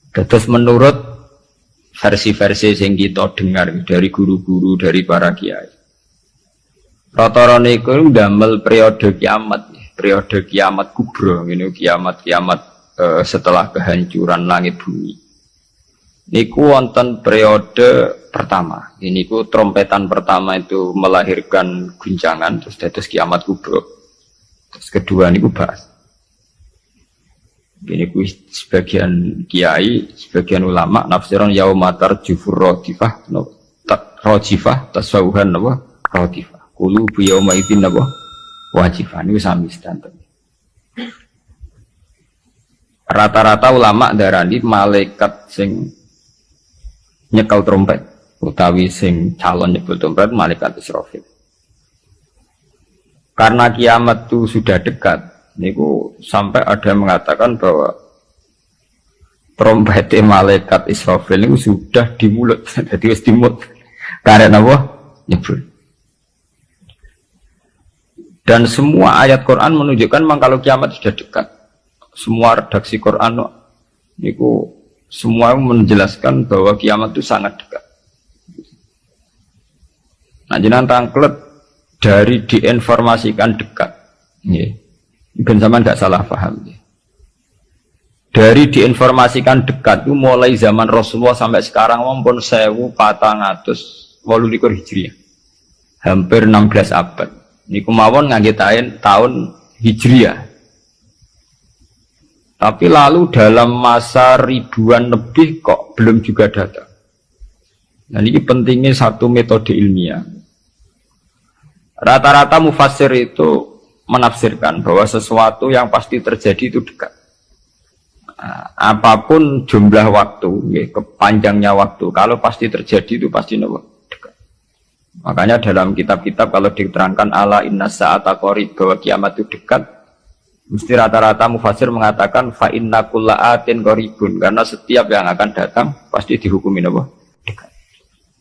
Terus menurut versi-versi yang kita dengar dari guru-guru, dari para kiai, rata-rata niku ndamel periode kiamat kubra, ini kiamat setelah kehancuran langit bumi. Niku wonten periode pertama. Ini ku trompetan pertama itu melahirkan guncangan, terus dados kiamat kubra. Terus kedua niku bahas. Ini ku sebagian kiai, sebagian ulama nafsiran yaumatar jufur rodifah, rojifah tasawuhan apa rodifah. Kulu bu yauma idin apa wajifah. Ini sami standar. Rata-rata ulama darani malaikat sing nyekel trompet utawi sing calon nyebut trompet malaikat Israfil. Karena kiamat itu sudah dekat, niku sampai ada yang mengatakan bahwa trompet malaikat Israfil itu sudah di mulut, jadi wis di mulut. Karena apa? Nyebut. Dan semua ayat Quran menunjukkan memang kalau kiamat sudah dekat. Semua redaksi Quran niku semua menjelaskan bahwa kiamat itu sangat dekat. Nah, jenengan tangklet dari diinformasikan dekat. Nggih. Ben sampean enggak salah paham nggih. Dari diinformasikan dekat itu mulai zaman Rasulullah sampai sekarang maupun 1428 Hijriah. Hampir 16 abad. Niku mawon ngangge tahun Hijriah. Tapi lalu dalam masa ribuan lebih kok belum juga datang. Nah ini pentingnya satu metode ilmiah. Rata-rata mufassir itu menafsirkan bahwa sesuatu yang pasti terjadi itu dekat. Nah, apapun jumlah waktu, ya, kepanjangnya waktu, kalau pasti terjadi itu pasti dekat. Makanya dalam kitab-kitab kalau diterangkan ala inna sa'ata qarib bahwa kiamat itu dekat, mesti rata-rata mufassir mengatakan fa inna kulla atin qaribun, karena setiap yang akan datang pasti dihukumi dekat.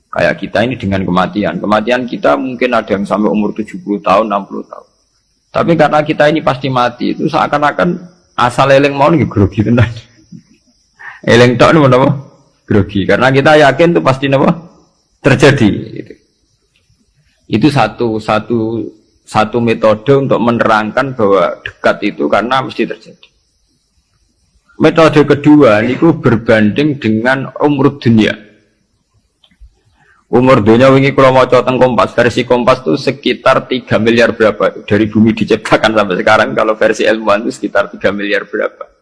Kayak kita ini dengan kematian. Kematian kita mungkin ada yang sampai umur 70 tahun, 60 tahun. Tapi karena kita ini pasti mati, itu seakan-akan asal eling mau nih grogi tenan. Eling tok niku napa? Grogi. Karena kita yakin itu pasti terjadi gitu. Itu satu metode untuk menerangkan bahwa dekat itu karena mesti terjadi. Metode kedua niku berbanding dengan umur dunia. Umur dunia wingi kula maca teng Kompas, versi Kompas itu sekitar 3 miliar berapa dari bumi diciptakan sampai sekarang. Kalau versi ilmuwan itu sekitar 3 miliar berapa.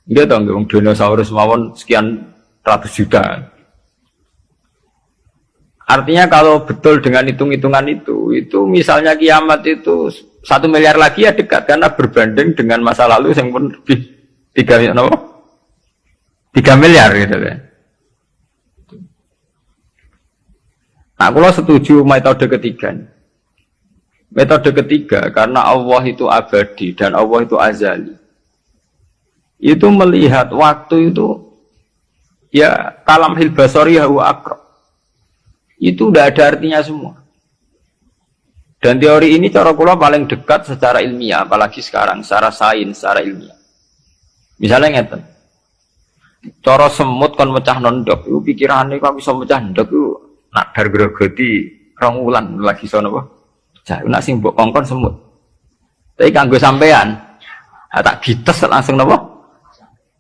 Enggak tahu wong dinosaurus mawon sekian ratus juta. Artinya kalau betul dengan hitung-hitungan itu misalnya kiamat itu 1 miliar lagi ya dekat, karena berbanding dengan masa lalu yang pun lebih 3 miliar gitu kan. Nah, kalau setuju metode ketiga. Metode ketiga karena Allah itu abadi dan Allah itu azali. Itu melihat waktu itu ya kalamhil basari huwa aqrab. Itu udah ada artinya semua. Dan teori ini cara kula paling dekat secara ilmiah, apalagi sekarang secara sains, secara ilmiah. Misalnya ngeten. Cara semut kon mecah nondok, iku pikirane kok bisa mecah nondok iku nak dar grogoti 2 wulan lagi sono apa? Pecah. Nak sing mbok kongkon semut. Tapi kanggo sampean, tak gites langsung napa?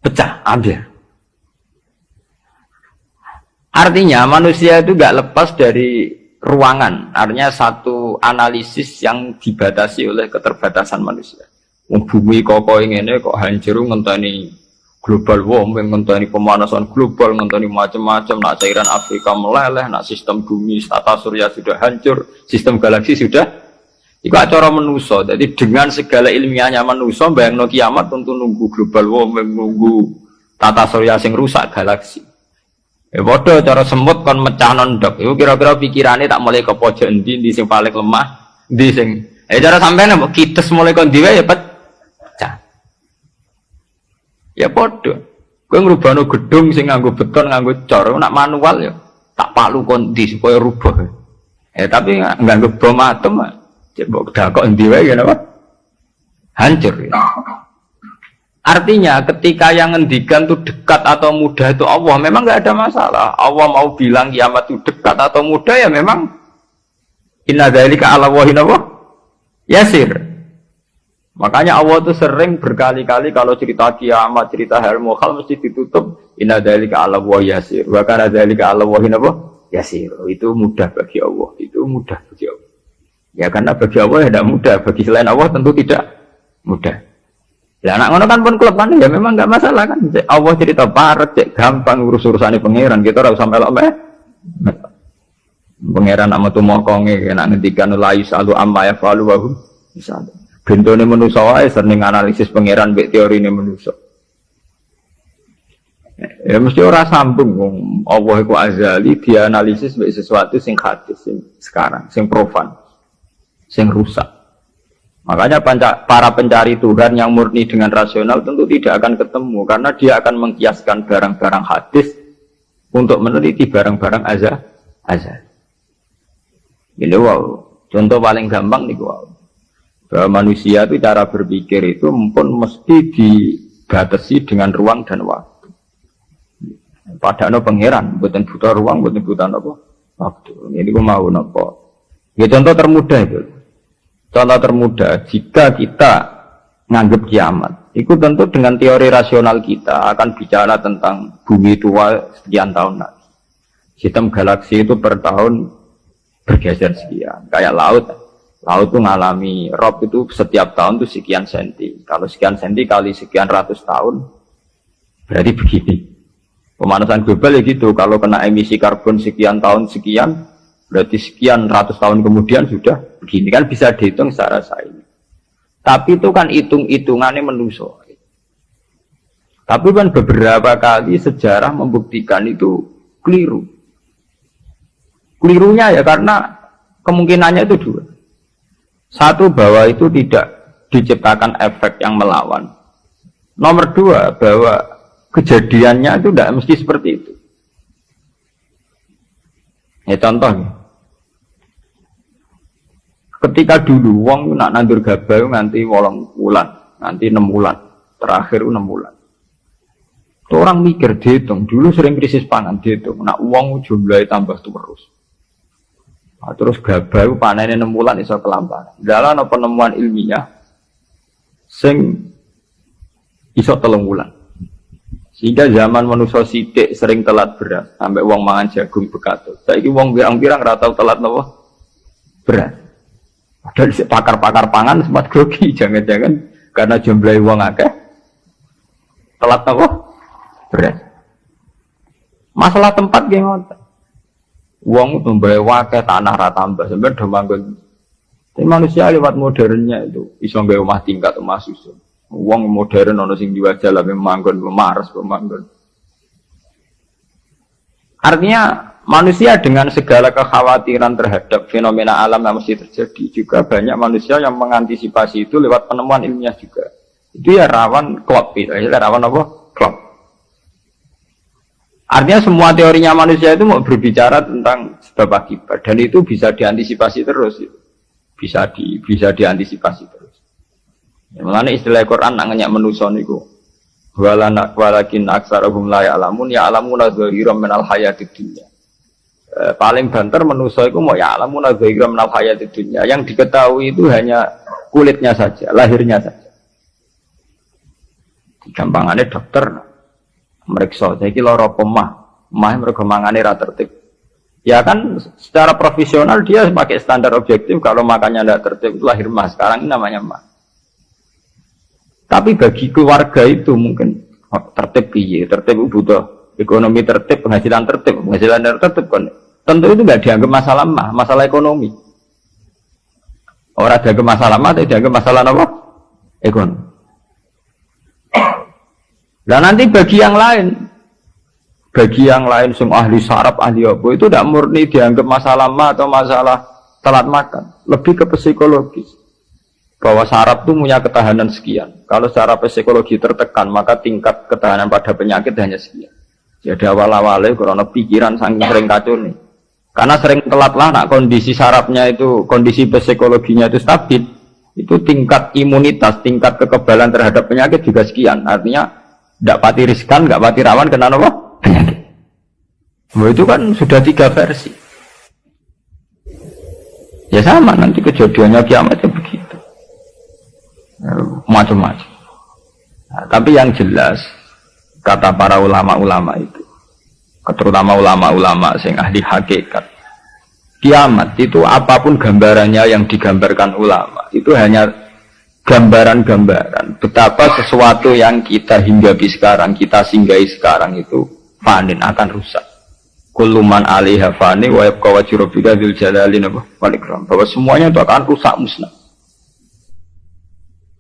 Pecah, ambil. Artinya manusia itu gak lepas dari ruangan. Artinya satu analisis yang dibatasi oleh keterbatasan manusia. Bumi kok ngene kok hancur ngenteni global warming, ngenteni pemanasan global, ngenteni macam-macam, nak cairan Afrika meleleh, nak sistem bumi tata surya sudah hancur, sistem galaksi sudah. Iku acara manusia. Jadi dengan segala ilmiahnya manusia, bayangno kiamat tentu nunggu global warming, nunggu tata surya sing rusak galaksi. Padha cara semut kon mecah nondok. Iku kira-kira pikirane tak mulai ke pojok endi sing paling lemah, endi sing. Cara sampean mbok kites mulai kon diwe ya pecah. Ya padha. Kowe ngrubahno gedung sing nganggo beton, nganggo cor, nak manual ya tak palu kon ndi supaya rubah. Tapi nganggo bom atom, mbok dakok endi wae ya napa? Hancur. Ya. Artinya ketika yang ngendikan itu dekat atau mudah itu Allah, memang nggak ada masalah. Allah mau bilang kiamat itu dekat atau mudah ya memang inna dzalika 'ala Allahi yasir. Makanya Allah itu sering berkali-kali kalau cerita kiamat, cerita hal mukhal mesti ditutup inna dzalika 'ala Allahi yasir. Wa kana dzalika 'ala Allahi yasir. Itu mudah bagi Allah, itu mudah bagi Allah. Ya karena bagi Allah ya tidak mudah, bagi selain Allah tentu tidak mudah. Ya anak ngono kan pun klub kan ya memang enggak masalah kan. Allah cerita paret cek gampang urus-urusane pangeran kita ora usah melok meh. Pangeran ama tumokonge nek ngendikan la yusalu amma yafalu wa hum yusalu. Bentone manusa wae sering analisis pangeran mbek teorine manusa. Ya mesti ora sambung wong Allah iku azali dianalisis mbek sesuatu sing hadis sing sekarang, sing profan, sing rusak. Makanya para pencari Tuhan yang murni dengan rasional tentu tidak akan ketemu karena dia akan mengkiaskan barang-barang hadis untuk meneliti barang-barang azal. Ini wow, contoh paling gampang nih wow. Bahwa manusia itu cara berpikir itu pun mesti dibatasi dengan ruang dan waktu. Padahal pangeran, bukan butuh ruang, bukan butuh apa waktu. Ini aku mau nopo. Ya contoh termudah itu. Contoh termudah, jika kita nganggap kiamat, itu tentu dengan teori rasional kita akan bicara tentang bumi tua sekian tahun lagi. Sistem galaksi itu per tahun bergeser sekian. Kayak laut itu ngalami rob itu setiap tahun itu sekian senti. Kalau sekian senti kali sekian ratus tahun, berarti begini. Pemanasan global ya gitu, kalau kena emisi karbon sekian tahun sekian, berarti sekian ratus tahun kemudian sudah begini kan bisa dihitung secara sains. Tapi itu kan hitung-hitungannya manusia. Tapi kan beberapa kali sejarah membuktikan itu keliru. Kelirunya ya karena kemungkinannya itu dua. Satu bahwa itu tidak diciptakan efek yang melawan. Nomor dua bahwa kejadiannya itu tidak mesti seperti itu. Ya contohnya. Ketika dulu wong nak nandur gabah nganti 8 bulan, nanti 6 bulan, terakhir 6 bulan. Itu orang mikir dihitung, dulu sering krisis pangan dihitung, nak wong jumlahnya tambah terus. Nah, terus gabah panennya 6 bulan iso kelamparan. Dalam penemuan ilmiah sing iso 3 bulan. Sehingga zaman manusia sithik sering telat beras, sampai wong mangan jagung bekatut. Saiki wong pirang-pirang ora tau telat napa? Beras. Padahal pakar-pakar pangan sempat grogi, jangan-jangan karena jumlah uang akeh telat apa? Beras. Masalah tempat ge ngoten. Wong jumlah akeh tanah ra tambah sampai do manggon. Tapi manusia lewat modernnya itu iso nggawe omah tingkat omah susun. Wong modern ana sing diwajah lah manggon memaras pemanggon. Artinya manusia dengan segala kekhawatiran terhadap fenomena alam yang mesti terjadi juga banyak manusia yang mengantisipasi itu lewat penemuan ilmiah juga. Itu ya rawan klop itu, rawan apa? Klop. Artinya semua teorinya manusia itu mau berbicara tentang sebab akibat dan itu bisa diantisipasi terus. Bisa diantisipasi terus. Ya, mulane istilah Quran nak ngenyak manusia niku walakin aktsarahum la ya'lamun ya'lamuna dhahiran minal hayatid dunya. Paling banter manusia itu mau ya alamun adzahiram nal hayatid dunya. Yang diketahui itu hanya kulitnya saja, lahirnya saja. Gampangannya dokter meriksa, saya kira lara pemah mereka mangane ra tertib. Ya kan secara profesional dia pakai standar objektif kalau makannya tidak tertib itu lahir mah. Sekarang ini namanya mah. Tapi bagi keluarga itu mungkin tertib piye? Tertib butuh ekonomi tertib, penghasilan tertib kan. Tentu itu nggak dianggap masalah mah, masalah ekonomi. Orang dianggap masalah mah, tapi dianggap masalah apa? Ekonomi. Dan nanti bagi yang lain, semua ahli saraf, ahli apa itu tidak murni dianggap masalah mah atau masalah telat makan, lebih ke psikologis. Bahwa saraf itu punya ketahanan sekian. Kalau secara psikologi tertekan, maka tingkat ketahanan pada penyakit hanya sekian. Jadi awal-awalnya karena pikiran saking sering kacau nih. Karena sering telat lah, nak kondisi sarafnya itu, kondisi psikologinya itu stabil, Itu tingkat imunitas, tingkat kekebalan terhadap penyakit juga sekian. Artinya tidak pati riskan, nggak pati rawan kena apa? Penyakit. Itu kan sudah 3 versi. Ya sama nanti kejadiannya kiamatnya begitu. Macam-macam. Nah, tapi yang jelas kata para ulama-ulama itu, terutama ulama-ulama yang ahli hakikat, kiamat itu apapun gambarannya yang digambarkan ulama itu hanya gambaran-gambaran betapa sesuatu yang kita hinggapi sekarang, kita singgahi sekarang itu fanin, akan rusak. Kullu man 'alaiha fani wa yabqa wajhu rabbika dzul jalali wal ikram, bahwa semuanya itu akan rusak musnah.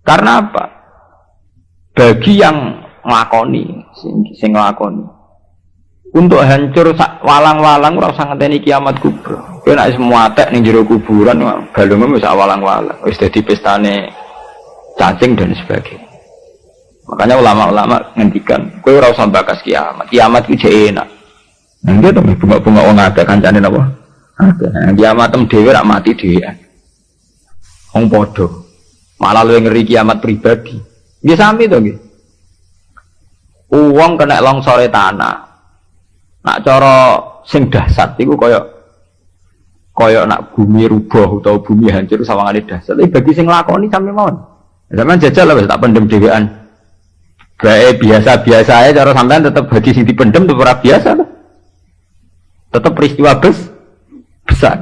Karena apa? Bagi yang nglakoni, sing nglakoni untuk hancur walang-walang ora usah ngenteni kiamat kubra. Kowe nek semua atek ning jero kuburan balungmu wis walang-walang, wis dadi pestane cacing dan sebagainya. Makanya ulama-ulama ngendikan, kowe ora usah bakas kiamat. Kiamat ku jek enak. Nggih to bunga-bunga wong akeh kancane napa? Akeh. Kiamat tem dhewe rak mati dhewean. Wong padha. Malah luwih ngeri kiamat pribadi. Nggih sami to nggih. Wong kena longsore tanah. Nak cara sing dahsyat iku kaya nak bumi rubuh utawa bumi hancur sawangane dahsyat. Tapi bagi sing lakoni sampe mawon. Sampeyan jajal lah tak pendem dhewean. Bae biasa-biasa ae cara sampean tetep bagi sing dipendem tetep ora biasa to. Tetep peristiwa besar.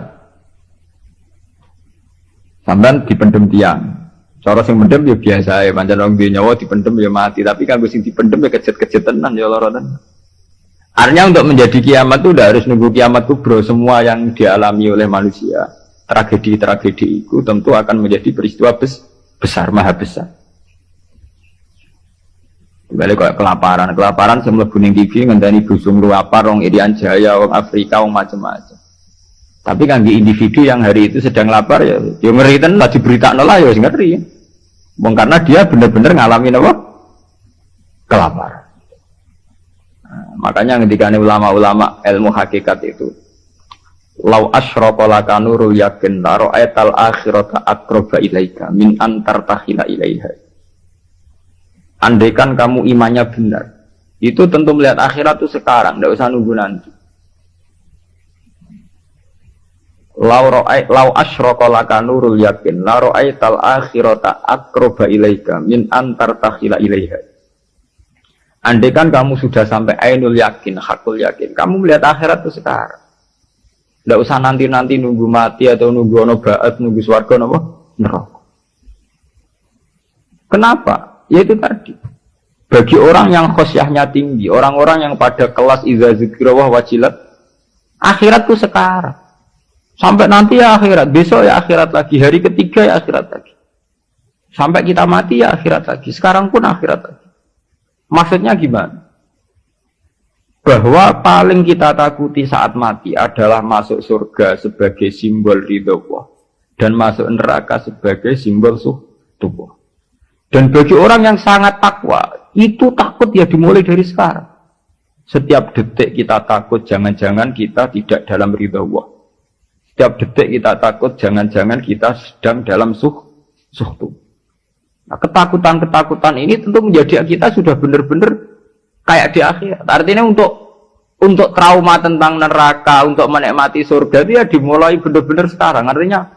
Sampean dipendem tiang. Cara sing mendem ya biasa ae, pancen wong duwe nyawa dipendem ya mati, tapi kanggo sing dipendem ya kejet-kejet tenan ya lara tenan. Artinya untuk menjadi kiamat itu udah harus nunggu kiamat kubro. Semua yang dialami oleh manusia, tragedi-tragedi itu tentu akan menjadi peristiwa besar, maha besar. Balik kayak kelaparan yang mlebu ning TV ngenteni busung luapar wong Irian Jaya, wong Afrika, wong macam-macam. Tapi kan di individu yang hari itu sedang lapar ya ngeri tenan lah diberitakno lah ya ngeri. Wong karena dia benar-benar ngalamin apa? Kelaparan. Nah, makanya ketika ulama-ulama ilmu hakikat itu lau asyraqa laka nurul yakin la ra'aital akhirata aqraba ilaika min antar tahila ilaiha. Andaikan kamu imannya benar, itu tentu melihat akhirat itu sekarang, tidak usah nunggu nanti. Lau asyraqa laka nurul yakin la ra'aital akhirata aqraba ilaika min antar tahila ilaiha. Andaikan kamu sudah sampai ainul yakin, hakul yakin, kamu melihat akhirat itu sekarang. Tidak usah nanti-nanti nunggu mati atau nunggu ono ba'at, nunggu swarga napa neraka. Kenapa? Ya itu tadi. Bagi orang yang khosyahnya tinggi, orang-orang yang pada kelas idza zikrullah wajilat, akhirat itu sekarang. Sampai nanti ya akhirat, besok ya akhirat lagi, hari ketiga ya akhirat lagi. Sampai kita mati ya akhirat lagi, sekarang pun akhirat lagi. Maksudnya gimana? Bahwa paling kita takuti saat mati adalah masuk surga sebagai simbol ridho Allah dan masuk neraka sebagai simbol suhtuh. Dan bagi orang yang sangat takwa, itu takut ya dimulai dari sekarang. Setiap detik kita takut jangan-jangan kita tidak dalam ridho Allah. Setiap detik kita takut jangan-jangan kita sedang dalam suhtuh. Nah, ketakutan-ketakutan ini tentu menjadi kita sudah benar-benar kayak di akhirat. Artinya untuk trauma tentang neraka, untuk menikmati surga itu ya dimulai benar-benar sekarang. Artinya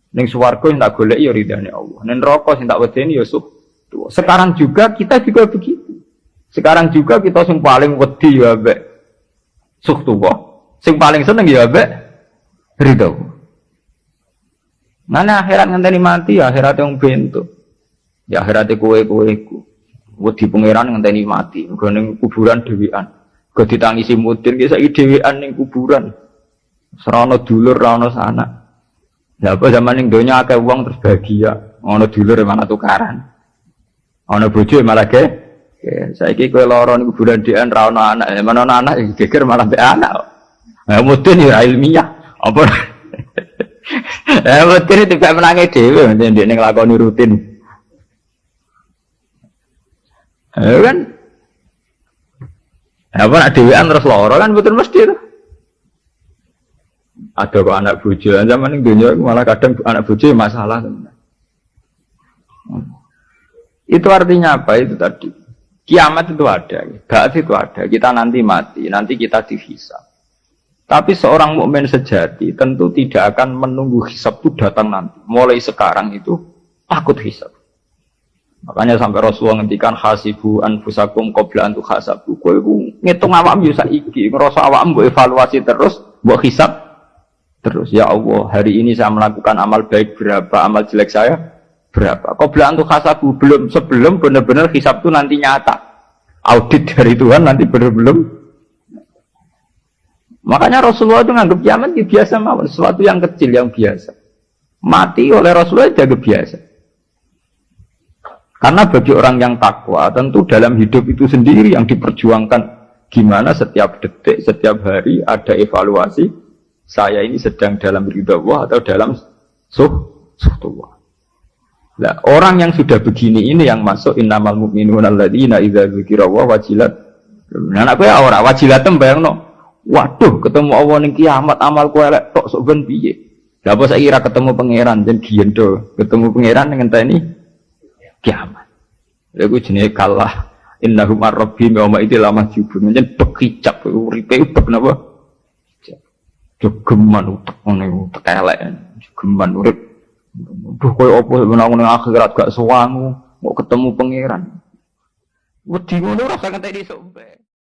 ning swarga sing tak golek ya ridane Allah. Ning neraka sing tak wedeni ya suhtuh. Sekarang juga kita juga begitu. Sekarang juga kita sing paling wedi ya mbek suhtuh. Sing paling seneng ya mbek ridho. Mana akhirat ngenteni mati ya akhirat yang bentuk. Ya akhirate kowe-kowe iku wedi pangeran ngenteni mati, nggo ning kuburan dhewean. Go ditangisi mudin ki saiki dhewean ning kuburan. Serana dulur ra ono sanak. Lah apa zaman ning donya akeh wong terus bahagia, ono dulur malah tukaran. Ono bojo malah ge. Saiki kowe lara ning kuburan dhewean ra ono anak, mana ono anak geger malah mbek anak. Lah mudin ya ilmiah. Apa? Mudin tidak menangi dhewe ndek ning lakoni rutin. Kan apa nak dewean terus lara kan betul mesti tuh. Ada kok anak bojo zaman ning dunia malah kadang anak bojo masalah tenan. Itu artinya apa? Itu tadi. Kiamat itu ada, ba'ats itu ada. Kita nanti mati, nanti kita dihisab. Tapi seorang mukmin sejati tentu tidak akan menunggu hisab itu datang nanti. Mulai sekarang itu takut hisab. Makanya sampai Rasulullah ngendikan hasibu anfusakum qabla an tuhasabu. Kowe ngitung awakmu yo saiki, ngrasa awakmu mbok evaluasi terus, mbok hisab terus. Ya Allah, hari ini saya melakukan amal baik berapa, amal jelek saya berapa. Qabla an tuhasabu, sebelum benar-benar hisab itu nanti nyata. Audit dari Tuhan nanti belum. Makanya Rasulullah itu nganggap kiamat itu biasa mawon, sesuatu yang kecil yang biasa. Mati oleh Rasulullah jaga biasa. Karena bagi orang yang takwa, tentu dalam hidup itu sendiri yang diperjuangkan. Gimana setiap detik, setiap hari ada evaluasi. Saya ini sedang dalam ridha Allah atau dalam suhtullah. Nah, orang yang sudah begini ini yang masuk innamal mu'minuna alladzina idza dzukirallahu wajilat. Nah, aku ya ora wajilatem bayangno. Waduh, ketemu Allah ning kiamat amalku elek tok sok ben piye. Lah apa saiki ora ketemu pangeran jen giendo. Ketemu pangeran ngenteni kiamat. Iku jenenge kalah innahum ar-rabbihim yawma idzil mahjubun. Njen bekicap uripe ubek napa? Jogeman utek ngene utek elek. Jogeman urip. Duh koyo apa menang ning akhirat gak suwangu, mau ketemu pangeran. Wedi ngono ora usah ngenteni sok.